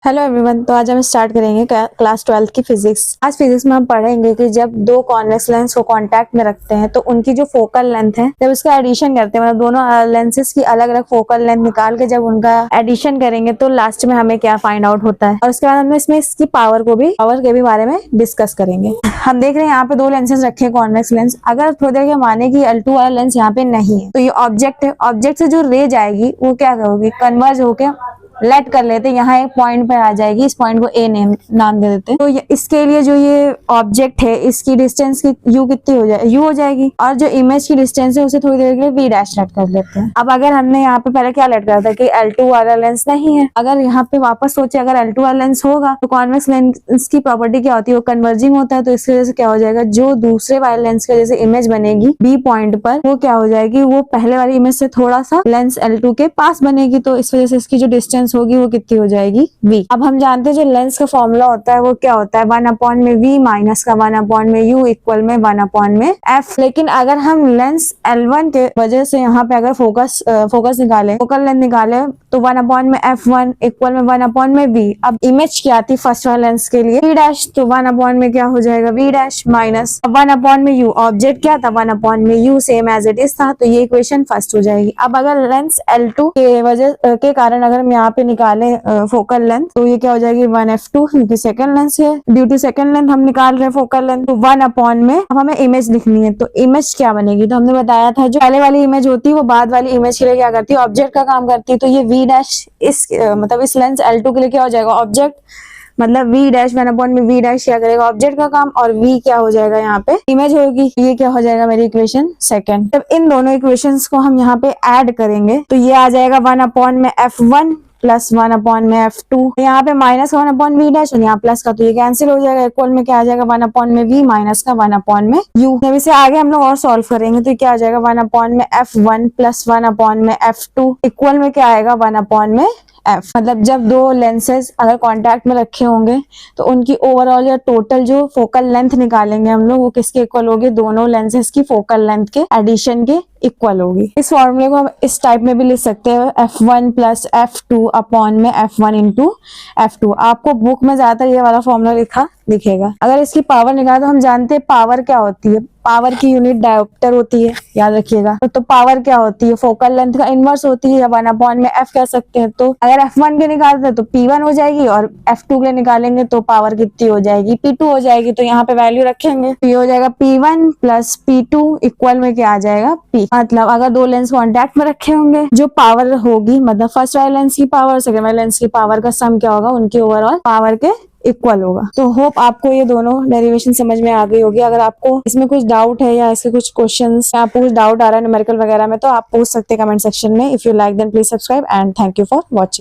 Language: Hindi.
Hello everyone. तो आज हम स्टार्ट करेंगे क्लास 12 की फिजिक्स। आज फिजिक्स में हम पढ़ेंगे कि जब दो कॉन्वेक्स लेंस को कांटेक्ट में रखते हैं तो उनकी जो फोकल लेंथ है जब उसका एडिशन करते हैं, मतलब दोनों लेंसेज की अलग अलग फोकल लेंथ निकाल के जब उनका एडिशन करेंगे तो लास्ट में हमें क्या फाइंड आउट होता है। और उसके बाद हम इसमें इसकी पावर के भी बारे में डिस्कस करेंगे। हम देख रहे हैं यहाँ पे दो लेंसेज रखे हैं कॉन्वेक्स लेंस। अगर थोड़ी देर के माने की L2 वाला लेंस यहाँ पे नहीं है तो ये ऑब्जेक्ट है। ऑब्जेक्ट से जो रे जाएगी वो क्या होगी, कन्वर्ज होके लेट कर लेते हैं, यहाँ एक पॉइंट पे आ जाएगी। इस पॉइंट को ए नाम दे देते हैं। तो इसके लिए जो ये ऑब्जेक्ट है इसकी डिस्टेंस की यू कितनी हो जाएगी, यू हो जाएगी। और जो इमेज की डिस्टेंस है उसे थोड़ी देर के लिए वी डैश लेट कर लेते हैं। अब अगर हमने यहाँ पे पहले क्या लेट करा था कि L2 वाला लेंस नहीं है, अगर यहाँ पे वापस सोचे अगर L2 वाला लेंस होगा तो कॉन्वेक्स लेंस की प्रॉपर्टी क्या होती है, वो कन्वर्जिंग होता है। तो इसकी वजह से क्या हो जाएगा, जो दूसरे वाले लेंस के जैसे इमेज बनेगी बी पॉइंट पर, वो क्या हो जाएगी, वो पहले वाली इमेज से थोड़ा सा लेंस L2 के पास बनेगी। तो इस वजह से इसकी जो डिस्टेंस होगी वो कितनी हो जाएगी, v। अब हम जानते हैं जो लेंस का फॉर्मूला होता है वो क्या होता है, 1 में v माइनस का 1 में u इक्वल में 1 में f। लेकिन अगर हम लेंस L1 के वजह से यहाँ पे अगर फोकस निकाले, फोकल लेंथ निकाले तो 1 में f1 इक्वल में 1 में v। अब इमेज क्या आती फर्स्ट वाले लेंस के लिए v डैश, तो 1 में क्या हो जाएगा v डैश माइनस 1 में u। ऑब्जेक्ट क्या था 1 में u, same as it is था। तो ये इक्वेशन फर्स्ट हो जाएगी। अब अगर लेंस L2 के वजह के कारण अगर हम यहाँ पे निकाले फोकल लेंथ तो ये क्या हो जाएगी 1f2, क्योंकि सेकंड लेंस है। ड्यू टू सेकंड लेंथ हम निकाल रहे हैं फोकल लेंथ, तो 1 में अब हमें इमेज लिखनी है। तो इमेज क्या बनेगी, तो हमने बताया था जो पहले वाली इमेज होती है वो बाद वाली इमेज के लिए क्या करती है, ऑब्जेक्ट का काम करती है। तो ये v डैश मतलब इस लेंस L2 के लिए क्या हो जाएगा, ऑब्जेक्ट मतलब v डैश 1 में v डैश क्या करेगा, ऑब्जेक्ट का काम, और v क्या हो जाएगा यहाँ पे इमेज होगी। ये क्या हो जाएगा मेरी इक्वेशन सेकंड। जब इन दोनों इक्वेशंस को हम यहाँ पे ऐड करेंगे तो ये आ जाएगा 1 में f1 प्लस 1 में f2। यहाँ पे माइनस 1 v डैश और यहाँ प्लस का, तो ये कैंसिल हो जाएगा। इक्वल में क्या आ जाएगा 1 में v माइनस का 1 में u। जब इसे आगे हम लोग और सॉल्व करेंगे तो क्या आ जाएगा 1 में f1 प्लस 1 में f2 इक्वल में क्या आएगा 1 में f। मतलब जब दो लेंसेज अगर कांटेक्ट में रखे होंगे तो उनकी ओवरऑल या टोटल जो फोकल लेंथ निकालेंगे हम लोग वो किसके इक्वल होगी, दोनों लेंसेज की फोकल लेंथ के एडिशन के इक्वल होगी। इस फॉर्मूले को हम इस टाइप में भी लिख सकते हैं, f1 प्लस f2 अपॉन में f1 इंटू f2। आपको बुक में ज्यादातर ये वाला फॉर्मूला दिखेगा। अगर इसकी पावर निकाले तो हम जानते हैं पावर क्या होती है, पावर की यूनिट डायोप्टर होती है, याद रखिएगा। तो पावर क्या होती है, फोकल लेंथ का इनवर्स होती है, या 1 में f कह सकते हैं। तो अगर f1 के निकालते हैं तो p1 हो जाएगी और f2 के लिए निकालेंगे तो पावर कितनी हो जाएगी, p2 हो जाएगी। तो यहाँ पे वैल्यू रखेंगे तो ये हो जाएगा p1 प्लस p2 इक्वल में क्या आ जाएगा p। मतलब अगर दो लेंस कॉन्टेक्ट में रखे होंगे जो पावर होगी, मतलब फर्स्ट वाले लेंस की पावर और सेकंड वाले लेंस की पावर का सम क्या होगा, उनकी ओवरऑल पावर के इक्वल होगा। तो होप आपको ये दोनों डेरिवेशन समझ में आ गई होगी। अगर आपको इसमें कुछ डाउट है या इसके कुछ क्वेश्चंस या आपको कुछ डाउट आ रहा है न्यूमेरिकल वगैरह में तो आप पूछ सकते हैं कमेंट सेक्शन में। If you like then please subscribe and thank you for watching.